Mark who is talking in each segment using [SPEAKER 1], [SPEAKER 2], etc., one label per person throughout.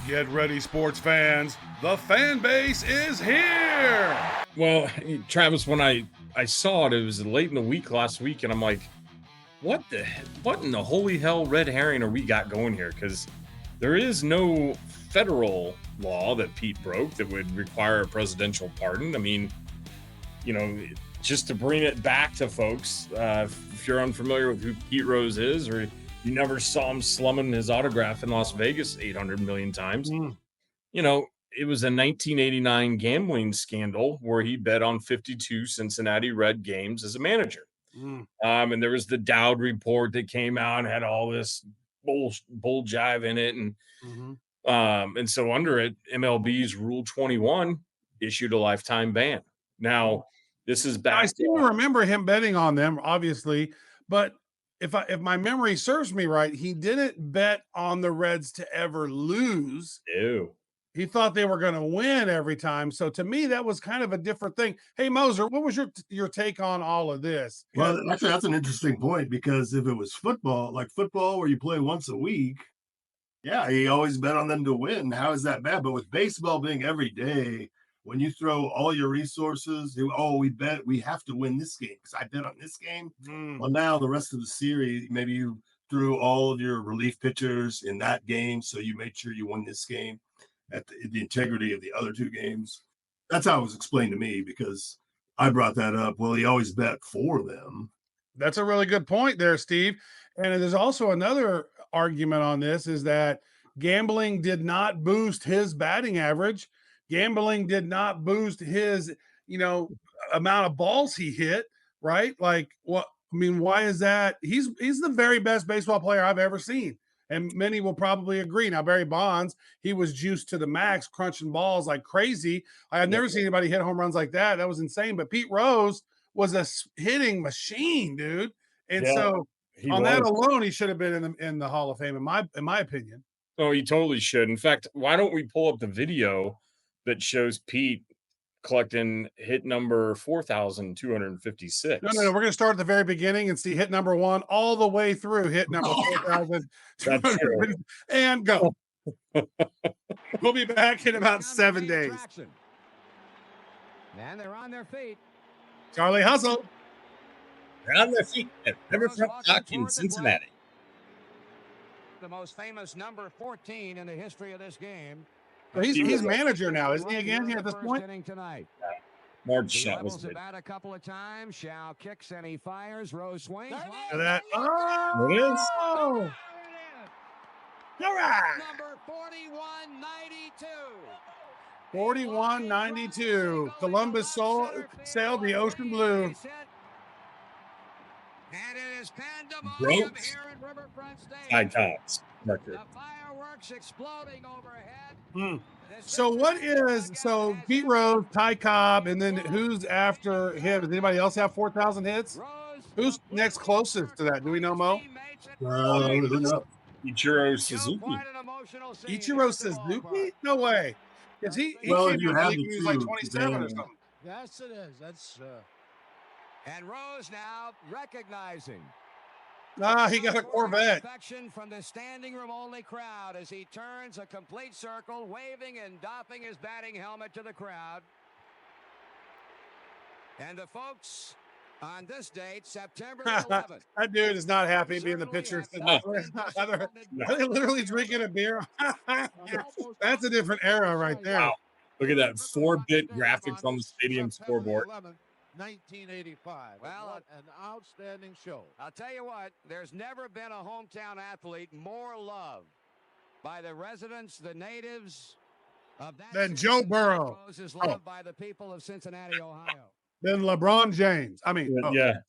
[SPEAKER 1] Get ready, sports fans. The fan base is here.
[SPEAKER 2] Well, Travis, when I saw it, it was late in the week last week, and I'm like, what in the holy hell red herring are we got going here? Because there is no federal law that Pete broke that would require a presidential pardon. I mean, just to bring it back to folks, if you're unfamiliar with who Pete Rose is, or you never saw him slumming his autograph in Las Vegas 800 million times, it was a 1989 gambling scandal where he bet on 52 Cincinnati Red games as a manager. And there was the Dowd report that came out and had all this bull jive in it. And so under it, MLB's Rule 21 issued a lifetime ban. Now, this is back.
[SPEAKER 1] I still remember him betting on them, obviously, but if my memory serves me right, he didn't bet on the Reds to ever lose.
[SPEAKER 2] Ew.
[SPEAKER 1] He thought they were going to win every time. So to me, that was kind of a different thing. Hey, Moser, what was your take on all of this?
[SPEAKER 3] Well, actually, that's an interesting point, because if it was football, like football where you play once a week, yeah, he always bet on them to win. How is that bad? But with baseball being every day, when you throw all your resources, we have to win this game because I bet on this game. Well, now the rest of the series, maybe you threw all of your relief pitchers in that game, so you made sure you won this game at the integrity of the other two games. That's how it was explained to me, because I brought that up. Well, he always bet for them.
[SPEAKER 1] That's a really good point there, Steve. And there's also another argument on this, is that gambling did not boost his batting average. Gambling did not boost his, amount of balls he hit, right? Like, what? I mean, why is that? He's the very best baseball player I've ever seen, and many will probably agree. Now, Barry Bonds, he was juiced to the max, crunching balls like crazy. I have never seen anybody hit home runs like that. That was insane. But Pete Rose was a hitting machine, dude. And so on that alone, he should have been in the Hall of Fame, in my opinion.
[SPEAKER 2] Oh, he totally should. In fact, why don't we pull up the video that shows Pete collecting hit number 4,256?
[SPEAKER 1] No. We're going to start at the very beginning and see hit number 1 all the way through hit number 4,256, and go. We'll be back in about 7 days.
[SPEAKER 4] And they're on their feet.
[SPEAKER 1] Charlie Hustle.
[SPEAKER 2] They're on their feet at Riverfront Dock in Cincinnati.
[SPEAKER 4] The most famous number 14 in the history of this game.
[SPEAKER 1] He's manager now, isn't he, again, here at this point?
[SPEAKER 4] Tonight.
[SPEAKER 2] Marge shot was
[SPEAKER 4] good. About a couple of times. Shaw kicks and he fires. Rose swings.
[SPEAKER 1] Look at that. Oh! All right.
[SPEAKER 4] Number 4192.
[SPEAKER 1] 4192. Columbus sailed the ocean blue.
[SPEAKER 4] And it is pandemonium here in Riverfront Stadium. The fireworks exploding overhead.
[SPEAKER 1] So Pete Rose, Ty Cobb, and then who's after him? Does anybody else have 4,000 hits? Who's next closest to that? Do we know, Mo?
[SPEAKER 2] Ichiro Suzuki.
[SPEAKER 1] Ichiro Suzuki? No way. Because he was like 27 or something.
[SPEAKER 4] Yes, it is. That's and Rose now recognizing.
[SPEAKER 1] He got a Corvette.
[SPEAKER 4] Affection from the standing room only crowd as he turns a complete circle, waving and doffing his batting helmet to the crowd. And the folks on this date, September 11th.
[SPEAKER 1] That dude is not happy being the pitcher. Are they literally drinking a beer? That's a different era right there.
[SPEAKER 2] Wow. Look at that 4-bit graphics on the stadium scoreboard.
[SPEAKER 5] 1985. Well, an outstanding show.
[SPEAKER 4] I'll tell you what, there's never been a hometown athlete more loved by the residents, the natives of that
[SPEAKER 1] than Joe Burrow.
[SPEAKER 4] Is loved by the people of Cincinnati, Ohio.
[SPEAKER 1] Than LeBron James. I mean,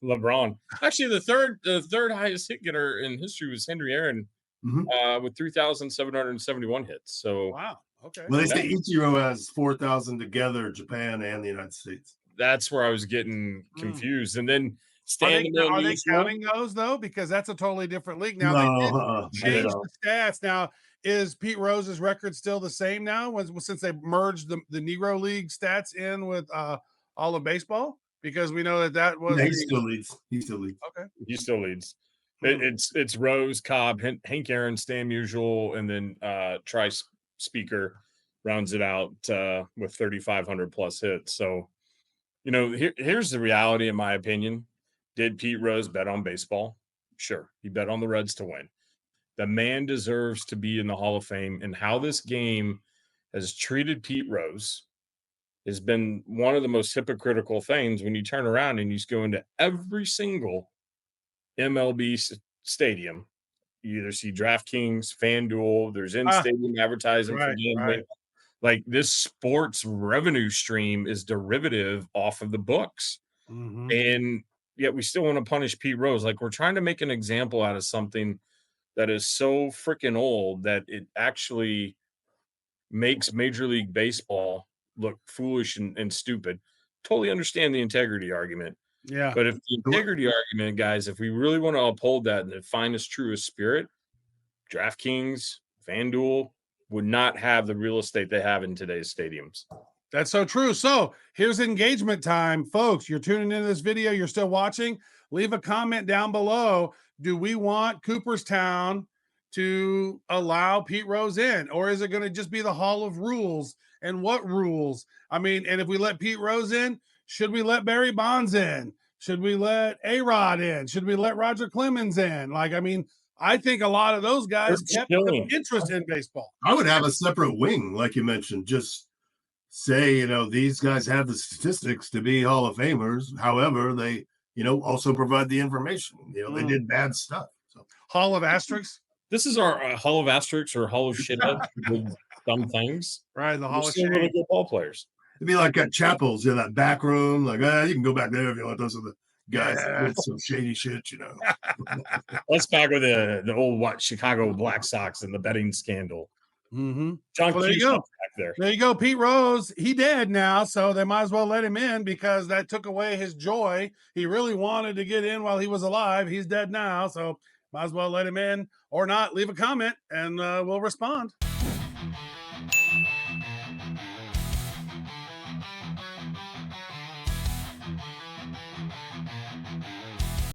[SPEAKER 2] LeBron. Actually, the third highest hit getter in history was Henry Aaron, with 3,771 hits. So
[SPEAKER 1] wow. Okay.
[SPEAKER 3] Well, they say Ichiro has 4,000 together, Japan and the United States.
[SPEAKER 2] That's where I was getting confused. And then
[SPEAKER 1] are they counting those though? Because that's a totally different league now.
[SPEAKER 3] No,
[SPEAKER 1] they changed the stats. Now, is Pete Rose's record still the same now? Since they merged the Negro League stats in with all of baseball? Because we know that was
[SPEAKER 3] he still leads.
[SPEAKER 1] Okay,
[SPEAKER 2] he still leads. It's Rose, Cobb, Hank Aaron, Stan Musial, and then Trice speaker rounds it out with 3,500 plus hits. So, here's the reality, in my opinion. Did Pete Rose bet on baseball? Sure. He bet on the Reds to win. The man deserves to be in the Hall of Fame, and how this game has treated Pete Rose has been one of the most hypocritical things. When you turn around and you just go into every single MLB stadium, you either see DraftKings, FanDuel, there's in-stadium advertising for gambling.
[SPEAKER 1] Right.
[SPEAKER 2] Like, this sports revenue stream is derivative off of the books.
[SPEAKER 1] Mm-hmm.
[SPEAKER 2] And yet we still want to punish Pete Rose. Like, we're trying to make an example out of something that is so freaking old that it actually makes Major League Baseball look foolish and stupid. Totally understand the integrity argument.
[SPEAKER 1] Yeah.
[SPEAKER 2] But if the integrity argument, guys, if we really want to uphold that in the finest, truest spirit, DraftKings, FanDuel would not have the real estate they have in today's stadiums.
[SPEAKER 1] That's so true. So here's engagement time. Folks, you're tuning into this video. You're still watching. Leave a comment down below. Do we want Cooperstown to allow Pete Rose in? Or is it going to just be the Hall of Rules? And what rules? I mean, and if we let Pete Rose in, should we let Barry Bonds in? Should we let A-Rod in? Should we let Roger Clemens in? Like, I mean, I think a lot of those guys kept an interest in baseball.
[SPEAKER 3] I would have a separate wing, like you mentioned, just say, these guys have the statistics to be Hall of Famers. However, they, also provide the information. They did bad stuff. So
[SPEAKER 1] Hall of Asterisks.
[SPEAKER 2] This is our Hall of Asterisks or Hall of Shithead with dumb things.
[SPEAKER 1] Right, the Hall of
[SPEAKER 2] Shame. Really good ball players.
[SPEAKER 3] It'd be like at Chapels, that back room. Like, you can go back there if you want. Those are the guys that did some shady shit,
[SPEAKER 2] Let's back with the old Chicago Black Sox and the betting scandal.
[SPEAKER 1] Mm-hmm.
[SPEAKER 2] John,
[SPEAKER 1] well, there you go. There you go. Pete Rose, he dead now, so they might as well let him in because that took away his joy. He really wanted to get in while he was alive. He's dead now, so might as well let him in or not. Leave a comment and we'll respond.